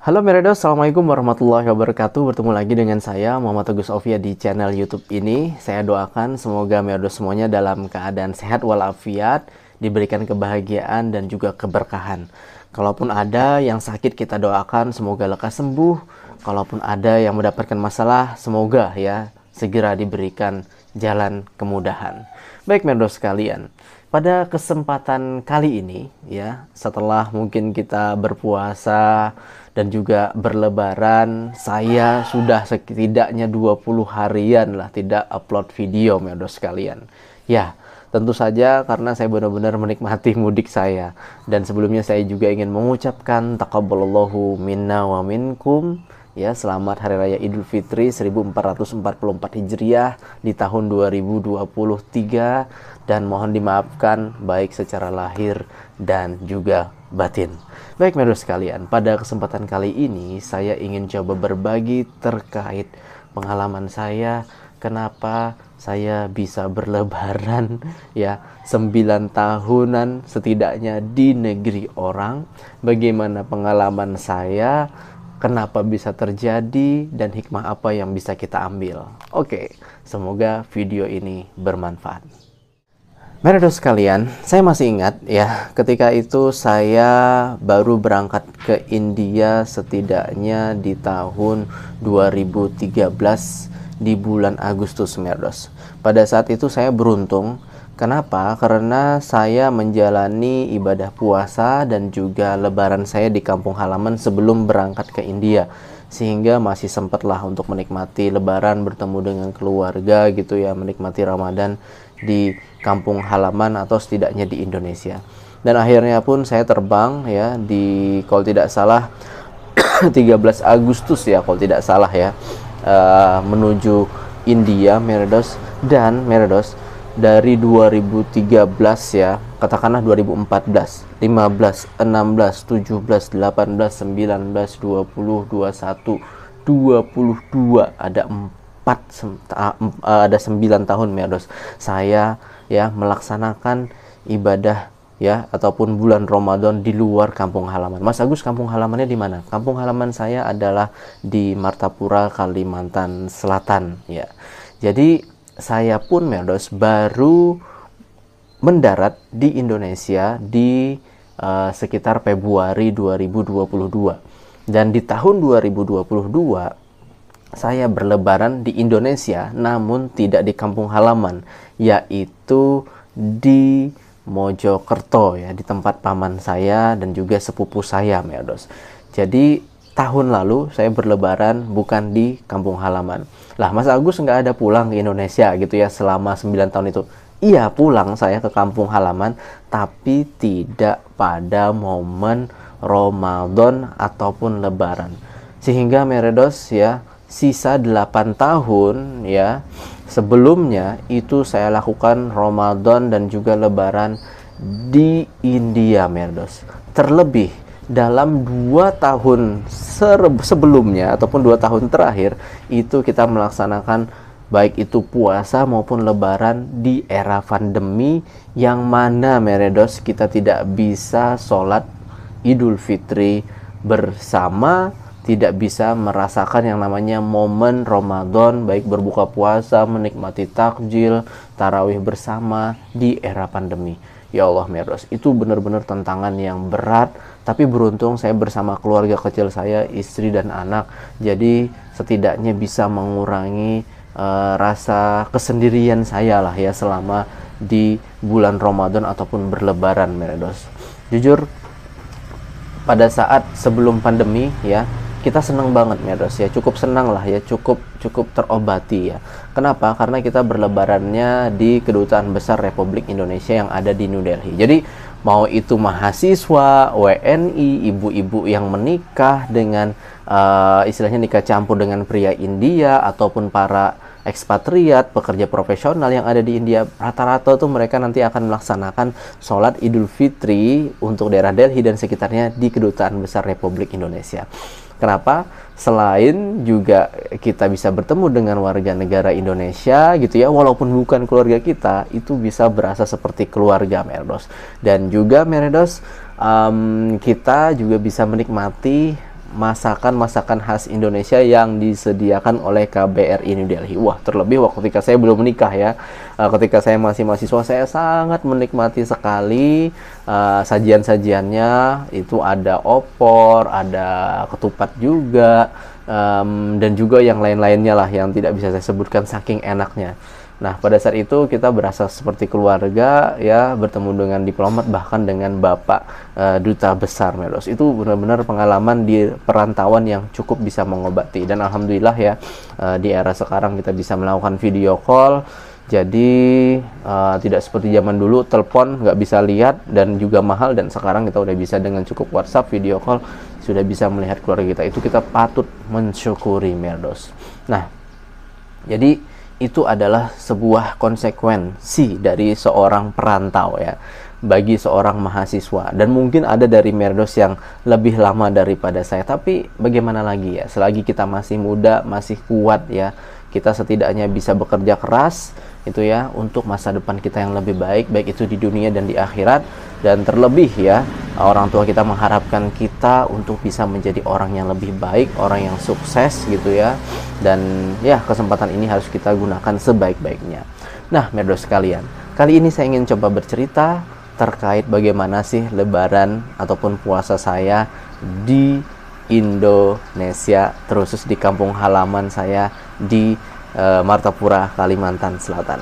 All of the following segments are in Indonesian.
Halo Meredos, Assalamualaikum warahmatullahi wabarakatuh. Bertemu lagi dengan saya Muhammad Teguh Sofia di channel YouTube ini. Saya doakan semoga Meredos semuanya dalam keadaan sehat walafiat, diberikan kebahagiaan dan juga keberkahan. Kalaupun ada yang sakit, kita doakan semoga lekas sembuh. Kalaupun ada yang mendapatkan masalah, semoga ya segera diberikan jalan kemudahan. Baik Meredos sekalian, pada kesempatan kali ini ya, setelah mungkin kita berpuasa dan juga berlebaran, saya sudah setidaknya 20 harian lah tidak upload video Meredos sekalian. Ya, tentu saja karena saya benar-benar menikmati mudik saya. Dan sebelumnya saya juga ingin mengucapkan taqabbalallahu minna wa minkum. Ya, selamat Hari Raya Idul Fitri 1444 Hijriah di tahun 2023, dan mohon dimaafkan baik secara lahir dan juga batin. Baik Meredos sekalian, pada kesempatan kali ini saya ingin coba berbagi terkait pengalaman saya kenapa saya bisa berlebaran ya 9 tahunan setidaknya di negeri orang, bagaimana pengalaman saya, kenapa bisa terjadi, dan hikmah apa yang bisa kita ambil. Oke, semoga video ini bermanfaat. Meredos sekalian, saya masih ingat ya, ketika itu saya baru berangkat ke India setidaknya di tahun 2013 di bulan Agustus Meredos. Pada saat itu saya beruntung. Kenapa? Karena saya menjalani ibadah puasa dan juga lebaran saya di kampung halaman sebelum berangkat ke India, sehingga masih sempatlah untuk menikmati lebaran bertemu dengan keluarga gitu ya, menikmati Ramadan di kampung halaman atau setidaknya di Indonesia. Dan akhirnya pun saya terbang ya di, kalau tidak salah 13 Agustus ya kalau tidak salah ya, menuju India Meredos. Dan Meredos dari 2013 ya, katakanlah 2014, 15, 16, 17, 18, 19, 20, 21, 22, ada 9 tahun Meredos saya ya melaksanakan ibadah ya ataupun bulan Ramadan di luar kampung halaman. Mas Agus, kampung halamannya di mana? Kampung halaman saya adalah di Martapura, Kalimantan Selatan ya. Jadi saya pun Meredos baru mendarat di Indonesia di sekitar Februari 2022. Dan di tahun 2022 saya berlebaran di Indonesia, namun tidak di kampung halaman, yaitu di Mojokerto ya, di tempat paman saya dan juga sepupu saya Meredos. Jadi tahun lalu saya berlebaran bukan di kampung halaman. Lah, Mas Agus nggak ada pulang ke Indonesia gitu ya selama 9 tahun itu? Iya, pulang saya ke kampung halaman, tapi tidak pada momen Ramadan ataupun lebaran. Sehingga Meredos ya, sisa 8 tahun ya sebelumnya itu saya lakukan Ramadan dan juga lebaran di India Meredos. Terlebih dalam 2 tahun sebelumnya ataupun 2 tahun terakhir itu kita melaksanakan baik itu puasa maupun lebaran di era pandemi, yang mana Meredos kita tidak bisa sholat Idul Fitri bersama, tidak bisa merasakan yang namanya momen Ramadan, baik berbuka puasa, menikmati takjil, tarawih bersama di era pandemi. Ya Allah Meredos, itu benar-benar tantangan yang berat, tapi beruntung saya bersama keluarga kecil saya, istri dan anak, jadi setidaknya bisa mengurangi rasa kesendirian saya lah ya selama di bulan Ramadan ataupun berlebaran Meredos. Jujur, pada saat sebelum pandemi ya, kita senang banget Meredos ya, cukup senang lah ya, cukup terobati ya. Kenapa? Karena kita berlebarannya di Kedutaan Besar Republik Indonesia yang ada di New Delhi. Jadi mau itu mahasiswa, WNI, ibu-ibu yang menikah dengan istilahnya nikah campur dengan pria India, ataupun para ekspatriat, pekerja profesional yang ada di India, rata-rata tuh mereka nanti akan melaksanakan sholat Idul Fitri untuk daerah Delhi dan sekitarnya di Kedutaan Besar Republik Indonesia. Kenapa? Selain juga kita bisa bertemu dengan warga negara Indonesia gitu ya, walaupun bukan keluarga kita, itu bisa berasa seperti keluarga Meredos. Dan juga Meredos, kita juga bisa menikmati masakan-masakan khas Indonesia yang disediakan oleh KBRI New Delhi. Wah, terlebih waktu ketika saya belum menikah ya. Ketika saya masih mahasiswa, saya sangat menikmati sekali sajian-sajiannya. Itu ada opor, ada ketupat juga, dan juga yang lain-lainnya lah yang tidak bisa saya sebutkan saking enaknya. Nah, pada saat itu kita berasa seperti keluarga ya, bertemu dengan diplomat, bahkan dengan Bapak Duta Besar Medos. Itu benar-benar pengalaman di perantauan yang cukup bisa mengobati. Dan alhamdulillah ya, di era sekarang kita bisa melakukan video call. Jadi tidak seperti zaman dulu telepon nggak bisa lihat dan juga mahal, dan sekarang kita udah bisa dengan cukup WhatsApp video call sudah bisa melihat keluarga kita. Itu kita patut mensyukuri Merdos. Nah, jadi itu adalah sebuah konsekuensi dari seorang perantau ya, bagi seorang mahasiswa. Dan mungkin ada dari Merdos yang lebih lama daripada saya, tapi bagaimana lagi ya, selagi kita masih muda, masih kuat ya, kita setidaknya bisa bekerja keras itu ya untuk masa depan kita yang lebih baik, baik itu di dunia dan di akhirat. Dan terlebih ya, orang tua kita mengharapkan kita untuk bisa menjadi orang yang lebih baik, orang yang sukses gitu ya. Dan ya, kesempatan ini harus kita gunakan sebaik-baiknya. Nah, Merdos sekalian, kali ini saya ingin coba bercerita terkait bagaimana sih lebaran ataupun puasa saya di Indonesia, terkhusus di kampung halaman saya di Martapura, Kalimantan Selatan.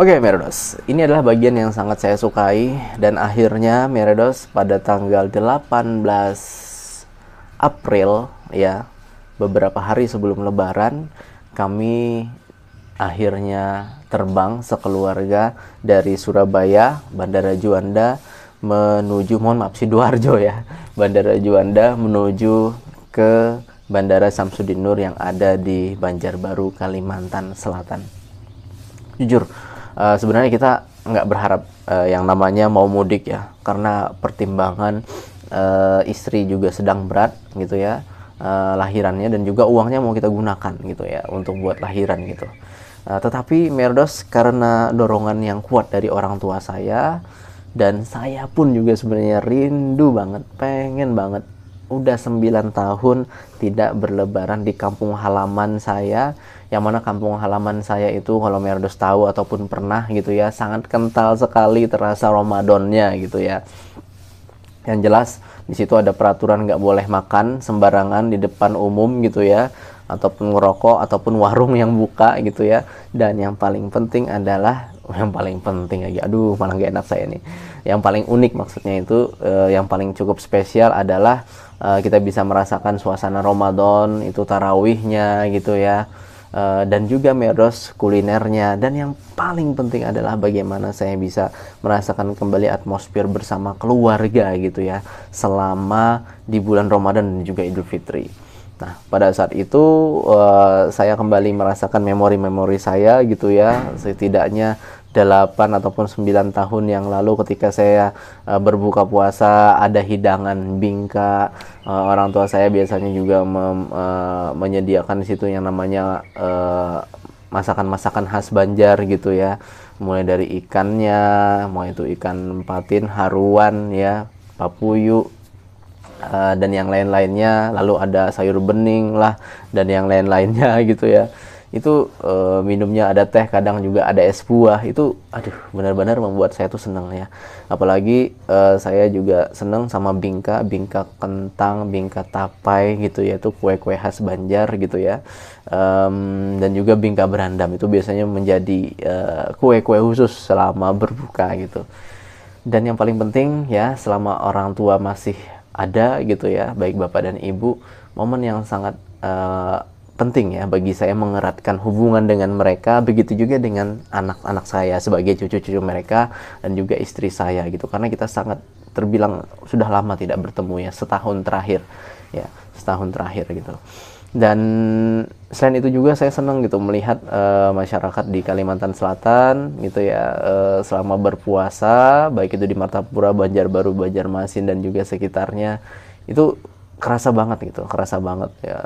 Oke, Merdos, ini adalah bagian yang sangat saya sukai. Dan akhirnya Merdos pada tanggal 18 April ya, beberapa hari sebelum lebaran, kami akhirnya terbang sekeluarga dari Surabaya, Bandara Juanda menuju, mohon maaf, Sidoarjo ya, Bandara Juanda menuju ke Bandara Samsudin Nur yang ada di Banjarbaru, Kalimantan Selatan. Jujur, sebenarnya kita nggak berharap yang namanya mau mudik ya, karena pertimbangan istri juga sedang berat gitu ya, lahirannya, dan juga uangnya mau kita gunakan gitu ya untuk buat lahiran gitu. Tetapi Merdos, karena dorongan yang kuat dari orang tua saya, dan saya pun juga sebenarnya rindu banget, pengen banget, udah 9 tahun tidak berlebaran di kampung halaman saya, yang mana kampung halaman saya itu kalau Merdos tahu ataupun pernah gitu ya, sangat kental sekali terasa Ramadannya gitu ya. Yang jelas di situ ada peraturan nggak boleh makan sembarangan di depan umum gitu ya, ataupun ngerokok, ataupun warung yang buka gitu ya. Dan yang paling penting adalah, yang paling penting lagi, aduh malah gak enak saya nih, yang paling unik maksudnya itu, yang paling cukup spesial adalah kita bisa merasakan suasana Ramadan, itu tarawihnya gitu ya, dan juga Merdos kulinernya. Dan yang paling penting adalah bagaimana saya bisa merasakan kembali atmosfer bersama keluarga gitu ya, selama di bulan Ramadan dan juga Idul Fitri. Nah, pada saat itu saya kembali merasakan memori-memori saya gitu ya, setidaknya 8 ataupun 9 tahun yang lalu ketika saya berbuka puasa, ada hidangan bingka. Orang tua saya biasanya juga menyediakan di situ yang namanya masakan-masakan khas Banjar gitu ya, mulai dari ikannya, mau itu ikan patin, haruan ya, papuyu, dan yang lain-lainnya, lalu ada sayur bening lah dan yang lain-lainnya gitu ya. Itu minumnya ada teh, kadang juga ada es buah. Itu aduh, benar-benar membuat saya tuh senang ya. Apalagi saya juga senang sama bingka kentang, bingka tapai gitu ya, itu kue-kue khas Banjar gitu ya. Dan juga bingka berandam, itu biasanya menjadi kue-kue khusus selama berbuka gitu. Dan yang paling penting ya, selama orang tua masih ada gitu ya, baik bapak dan ibu, momen yang sangat penting ya bagi saya mengeratkan hubungan dengan mereka, begitu juga dengan anak-anak saya sebagai cucu-cucu mereka, dan juga istri saya gitu, karena kita sangat terbilang sudah lama tidak bertemu ya, setahun terakhir gitu. Dan selain itu juga saya senang gitu melihat masyarakat di Kalimantan Selatan gitu ya, selama berpuasa, baik itu di Martapura, Banjarbaru, Banjarmasin dan juga sekitarnya, itu kerasa banget ya.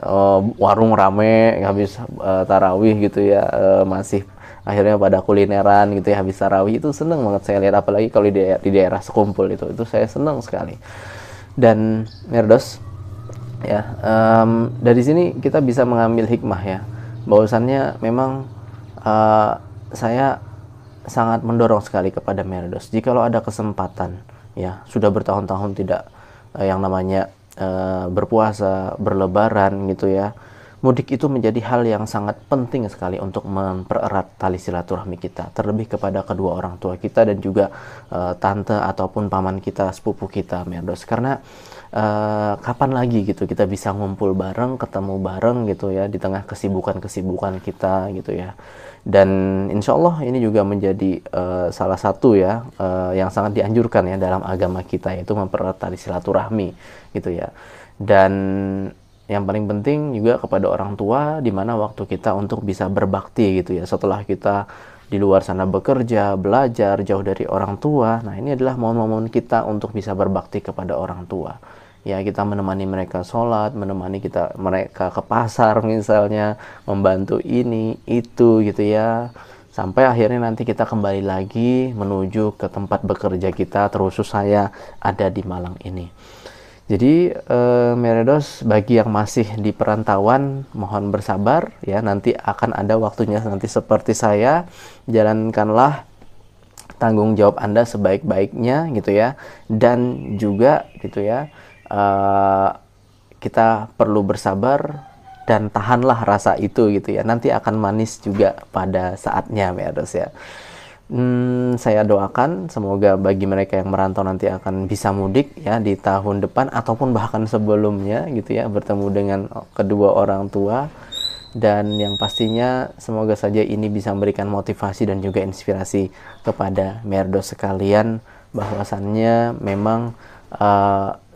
Warung rame habis tarawih gitu ya, masih akhirnya pada kulineran gitu ya habis tarawih. Itu seneng banget saya lihat, apalagi kalau di daerah sekumpul itu saya senang sekali. Dan Merdos, ya, dari sini kita bisa mengambil hikmah ya, bahwasannya memang saya sangat mendorong sekali kepada Merdos, jikalau ada kesempatan ya, sudah bertahun-tahun tidak yang namanya berpuasa, berlebaran gitu ya, mudik itu menjadi hal yang sangat penting sekali untuk mempererat tali silaturahmi kita, terlebih kepada kedua orang tua kita dan juga tante ataupun paman kita, sepupu kita, Merdos. Karena kapan lagi gitu kita bisa ngumpul bareng, ketemu bareng gitu ya, di tengah kesibukan-kesibukan kita gitu ya. Dan insya Allah ini juga menjadi salah satu ya yang sangat dianjurkan ya dalam agama kita, yaitu mempererat tali silaturahmi gitu ya. Dan yang paling penting juga kepada orang tua, di mana waktu kita untuk bisa berbakti gitu ya, setelah kita di luar sana bekerja, belajar jauh dari orang tua. Nah, ini adalah momen-momen kita untuk bisa berbakti kepada orang tua. Ya, kita menemani mereka sholat, menemani mereka ke pasar misalnya, membantu ini, itu gitu ya. Sampai akhirnya nanti kita kembali lagi menuju ke tempat bekerja kita, terkhusus saya ada di Malang ini. Jadi Merdos, bagi yang masih di perantauan mohon bersabar ya, nanti akan ada waktunya nanti seperti saya. Jalankanlah tanggung jawab Anda sebaik-baiknya gitu ya, dan juga gitu ya, kita perlu bersabar dan tahanlah rasa itu gitu ya, nanti akan manis juga pada saatnya Merdos ya. Saya doakan semoga bagi mereka yang merantau nanti akan bisa mudik ya di tahun depan ataupun bahkan sebelumnya gitu ya, bertemu dengan kedua orang tua. Dan yang pastinya semoga saja ini bisa memberikan motivasi dan juga inspirasi kepada Merdos sekalian, bahwasannya memang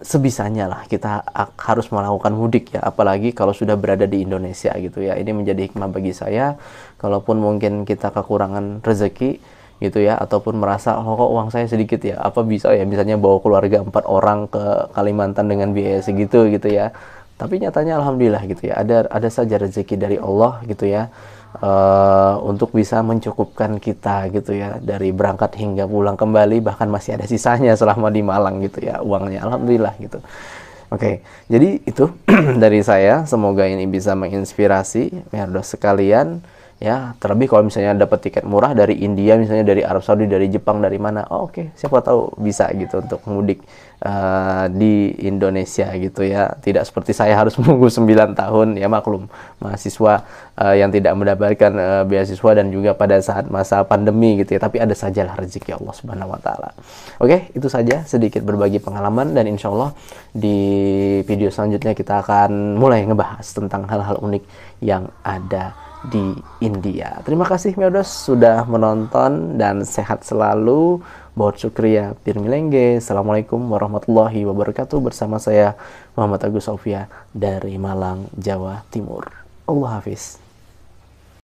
sebisanya lah kita harus melakukan mudik ya, apalagi kalau sudah berada di Indonesia gitu ya. Ini menjadi hikmah bagi saya, kalaupun mungkin kita kekurangan rezeki gitu ya, ataupun merasa kok uang saya sedikit ya, apa bisa ya misalnya bawa keluarga 4 orang ke Kalimantan dengan biaya segitu gitu ya. Tapi nyatanya alhamdulillah gitu ya, ada saja rezeki dari Allah gitu ya, untuk bisa mencukupkan kita gitu ya, dari berangkat hingga pulang kembali, bahkan masih ada sisanya selama di Malang gitu ya uangnya, alhamdulillah gitu. Oke, jadi itu dari saya, semoga ini bisa menginspirasi Merdos sekalian ya. Terlebih kalau misalnya dapat tiket murah dari India, misalnya dari Arab Saudi, dari Jepang, dari mana, oke, siapa tahu bisa gitu untuk mudik di Indonesia gitu ya. Tidak seperti saya harus menunggu 9 tahun ya, maklum mahasiswa yang tidak mendapatkan beasiswa dan juga pada saat masa pandemi gitu ya, tapi ada sajalah rezeki Allah Subhanahu wa taala. Oke, itu saja sedikit berbagi pengalaman, dan insya Allah di video selanjutnya kita akan mulai ngebahas tentang hal-hal unik yang ada di India. Terima kasih Merdos sudah menonton, dan sehat selalu. Bahut syukriya Pirmilengge. Assalamualaikum warahmatullahi wabarakatuh. Bersama saya Muhammad Agus Sofia dari Malang, Jawa Timur. Allah Hafiz.